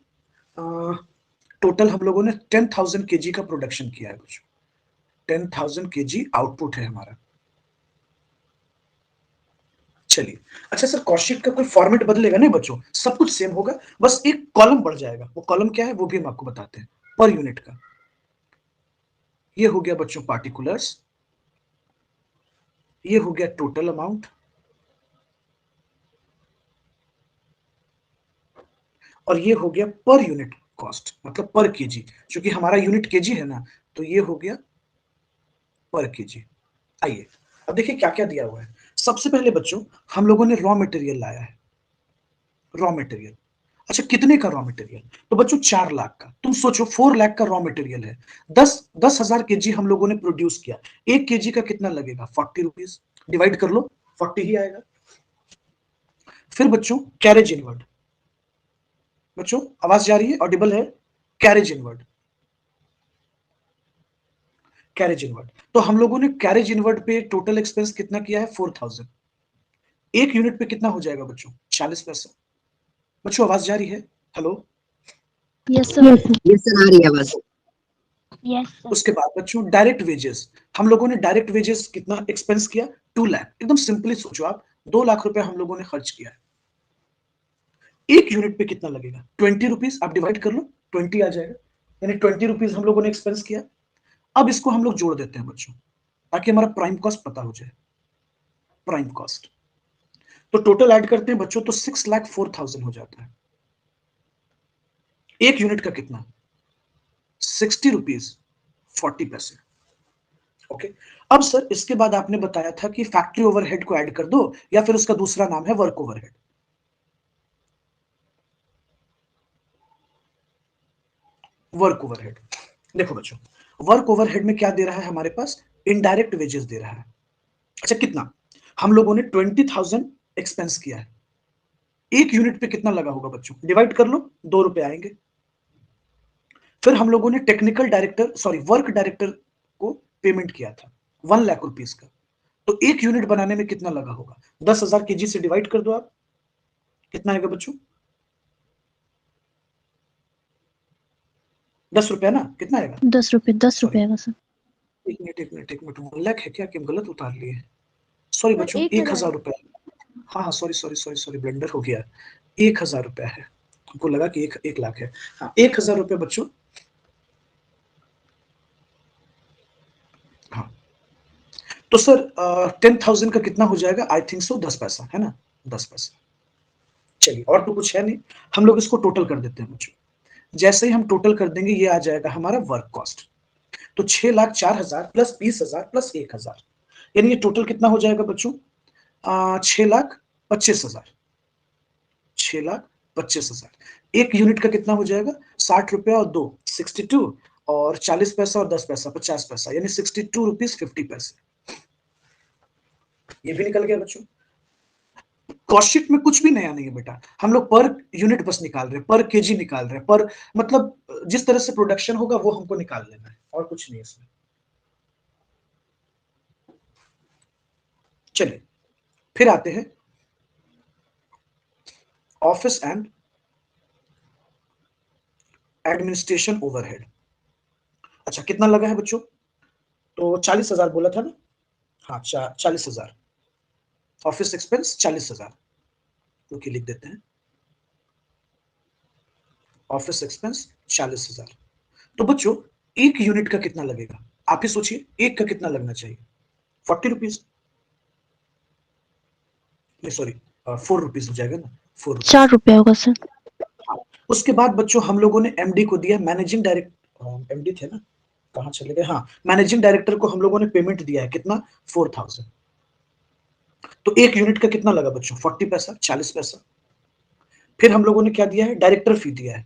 टोटल हम लोगों ने 10,000 केजी का प्रोडक्शन किया है बच्चों। 10,000 केजी आउटपुट है हमारा। चलिए, अच्छा सर, कॉस्ट शीट का कोई फॉर्मेट बदलेगा नहीं बच्चों, सब कुछ सेम होगा, बस एक कॉलम बढ़ जाएगा। वो कॉलम क्या है वो भी हम आपको बताते हैं, पर यूनिट का। ये हो गया बच्चों पार्टिकुलर्स, ये हो गया टोटल अमाउंट, और ये हो गया पर यूनिट कॉस्ट, मतलब पर केजी, क्योंकि हमारा यूनिट केजी है ना, तो ये हो गया पर केजी। आइए अब देखिए क्या क्या दिया हुआ है। सबसे पहले बच्चों हम लोगों ने रॉ मटेरियल लाया है, रॉ मटेरियल। अच्छा, कितने का रॉ मटेरियल? तो बच्चों 4 लाख का। तुम सोचो 4 लाख का रॉ मटेरियल है, 10,000 केजी हम लोगों ने प्रोड्यूस किया। 1 केजी का कितना लगेगा? 40 रुपीज। डिवाइड कर लो, 40 ही आएगा। फिर बच्चों कैरेज इनवर्ड, बच्चों आवाज जा रही है, ऑडिबल है? Carriage inward, carriage inward. तो हम लोगों ने कैरेज इनवर्ड पे टोटल एक्सपेंस कितना किया है? 4,000। एक यूनिट पे कितना हो जाएगा बच्चों? 40 पैसा। बच्चों आवाज जा रही है? Hello? Yes sir. Yes sir. ये सर आ रही है बस। Yes sir. उसके बाद बच्चों डायरेक्ट वेजेस, हम लोगों ने डायरेक्ट वेजेस कितना एक्सपेंस किया? 2 लाख। एकदम सिंपली सोचो आप, 2 लाख रुपए हम लोगों ने खर्च किया है। एक यूनिट पे कितना लगेगा? 20 रुपीज। आप डिवाइड कर लो, 20 आ जाएगा, यानी 20 रुपीज हम लोगों ने एक्सपेंस किया। अब इसको हम लोग जोड़ देते हैं बच्चों, ताकि हमारा प्राइम कॉस्ट पता हो जाए। प्राइम कॉस्ट तो टोटल ऐड करते हैं बच्चों, तो 6,04,000 हो जाता है। एक यूनिट का कितना? 60 रुपीज 40 पैसे। ओके। अब सर इसके बाद आपने बताया था कि फैक्ट्री ओवरहेड को ऐड कर दो, या फिर उसका दूसरा नाम है वर्क ओवरहेड। वर्क ओवरहेड, देखो बच्चों, वर्क ओवरहेड में क्या दे रहा है हमारे पास? इनडायरेक्ट वेजेस दे रहा है। अच्छा, कितना? हम लोगों ने 20,000 एक्सपेंस किया है। एक यूनिट पे कितना लगा होगा बच्चों? डिवाइड कर लो, 2 रुपए आएंगे। फिर हम लोगों ने technical director, sorry work director को पेमेंट किया था 1 लाख रुपीस का। तो एक यूनिट बनाने में कितना लगा होगा? 10,000 केजी से डिवाइड कर दो आप, कितना आएगा बच्चों? 10 रुपया ना, कितना आएगा? 10 रुपए, 10 रुपए सॉरी, आएगा सर। एक मिनट, 1 लाख है क्या कि हम गलत उतार लिए? सॉरी सर बच्चों, 1,000। 1,000 रुपया। हाँ हाँ, sorry sorry sorry sorry, blender हो गया। 1,000 रुपया है, हमको लगा कि 1 लाख है। हाँ, 1,000 रुपया बच्चों। हाँ, तो सर 10,000 का कितना हो जाएगा? आई थिंक सो 10 पैसा, है ना? 10 पैसा। चलिए, और तो कुछ है नहीं, हम लोग इसको टोटल कर देते हैं बच्चों। जैसे ही हम टोटल कर देंगे, ये आ जाएगा हमारा वर्क कॉस्ट। तो 6,04,000 प्लस 20,000 प्लस 1,000, यानी ये टोटल कितना हो जाएगा बच्चों? 6,25,000। 6,25,000। एक यूनिट का कितना हो जाएगा? 60 रुपया और 2, 62, और 40 पैसा और 10 पैसा, 50 पैसा, यानी 62 रुपीज 50 पैसे। ये भी निकल गया बच्चों। कॉस्ट शीट में कुछ भी नया नहीं है बेटा, हम लोग पर यूनिट बस निकाल रहे हैं, पर केजी निकाल रहे हैं, पर मतलब जिस तरह से प्रोडक्शन होगा वो हमको निकाल लेना है, और कुछ नहीं है इसमें। चलिए, फिर आते हैं ऑफिस एंड एडमिनिस्ट्रेशन ओवरहेड। अच्छा, कितना लगा है बच्चों? तो 40,000 बोला था ना? हाँ, 40,000। ऑफिस एक्सपेंस 40,000, क्योंकि लिख देते हैं ऑफिस एक्सपेंस 40,000। तो बच्चों एक यूनिट का कितना लगेगा? आप ही सोचिए, एक का कितना लगना चाहिए? 40 रुपीज, नहीं सॉरी, 4 रुपीज हो जाएगा ना, 4 रुपीज। 4 रुपए होगा सर। उसके बाद बच्चों हम लोगों ने एमडी को दिया, मैनेजिंग डायरेक्टर, एमडी थे ना, कहां चले गए? हाँ, मैनेजिंग डायरेक्टर को हम लोगों ने पेमेंट दिया है, कितना? 4,000। तो एक यूनिट का कितना लगा बच्चों? 40 पैसा, 40 पैसा। फिर हम लोगों ने क्या दिया है? डायरेक्टर फी दिया है।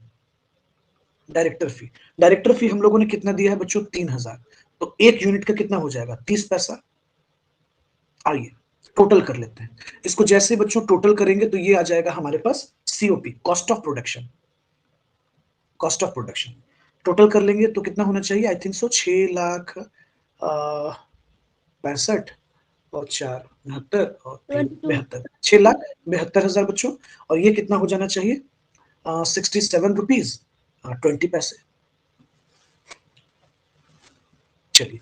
डायरेक्टर फी, डायरेक्टर फी हम लोगों ने कितना दिया है बच्चों? 3,000। तो एक यूनिट का कितना हो जाएगा? 30 पैसा। आइए टोटल कर लेते हैं इसको। जैसे बच्चों टोटल करेंगे तो ये आ जाएगा हमारे पास COP, cost of production. Cost of production total कर लेंगे तो कितना होना चाहिए? आई थिंक सो 6,65,, और 4 69 और 3 72, 6,72,000 बच्चों। और ये कितना हो जाना चाहिए? 67 रुपीज 20 पैसे। चलिए,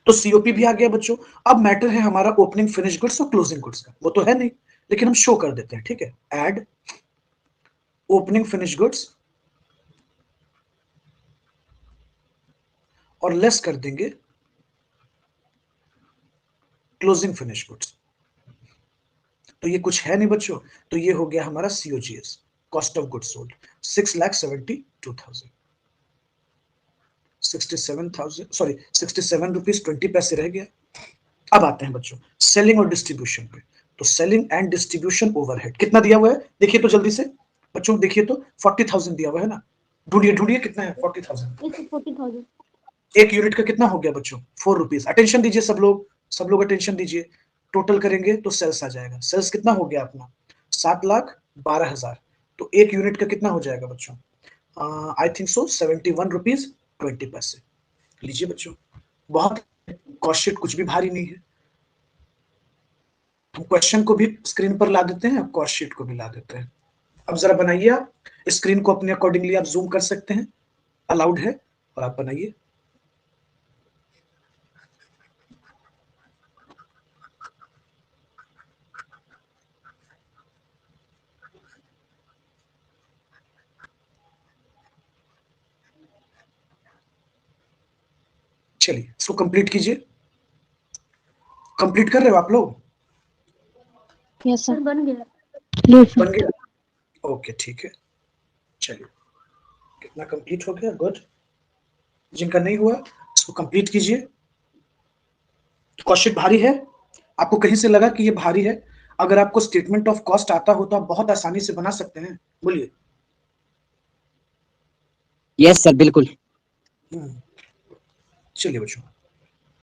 तो सीओपी भी आ गया बच्चों। अब मैटर है हमारा ओपनिंग फिनिश गुड्स और क्लोजिंग गुड्स का, वो तो है नहीं, लेकिन हम शो कर देते हैं, ठीक है। ऐड ओपनिंग फिनिश गुड्स और लेस कर देंगे क्लोजिंग फिनिश गुड्स। तो ये कुछ है नहीं बच्चों, तो ये हो गया हमारा COGS, cost of goods sold, 6,72,000, 67,000 sorry 67 rupees 20 पैसे रह गया। अब आते हैं बच्चों सेलिंग और डिस्ट्रीब्यूशन पे। तो सेलिंग एंड डिस्ट्रीब्यूशन ओवरहेड कितना दिया हुआ है, देखिए तो जल्दी से बच्चों, देखिए तो 40,000 दिया हुआ है ना, ढूंढिए ढूंढिए कितना है 40,000। 40,000। एक यूनिट का कितना हो गया बच्चों? 4 रुपीज। अटेंशन दीजिए सब लोग अटेंशन दीजिए। टोटल करेंगे तो सेल्स आ जाएगा। सेल्स कितना हो गया अपना? 7,12,000। तो एक यूनिट का कितना हो जाएगा बच्चों? आई थिंक सो 71 रुपीज 20 पैसे। लीजिए बच्चों, बहुत कॉस्ट शीट कुछ भी भारी नहीं है। हम क्वेश्चन को भी स्क्रीन पर ला देते हैं, कॉस्ट शीट को भी ला देते हैं। अब जरा बनाइए, आप स्क्रीन को अपने अकॉर्डिंगली आप जूम कर सकते हैं, अलाउड है, और आप बनाइए। चलिए इसको कंप्लीट कीजिए। कंप्लीट कर रहे हो आप लोग? Yes sir sir. बन गया। Yes, sir. बन गया? ओके ठीक है। चलिए, कितना कंप्लीट हो गया? गुड। जिनका नहीं हुआ इसको कंप्लीट कीजिए। कॉस्ट शीट भारी है? आपको कहीं से लगा कि ये भारी है? अगर आपको स्टेटमेंट ऑफ कॉस्ट आता हो तो आप बहुत आसानी से बना सकते हैं, बोलिए। यस सर, बिल्कुल। चलिए बच्चों,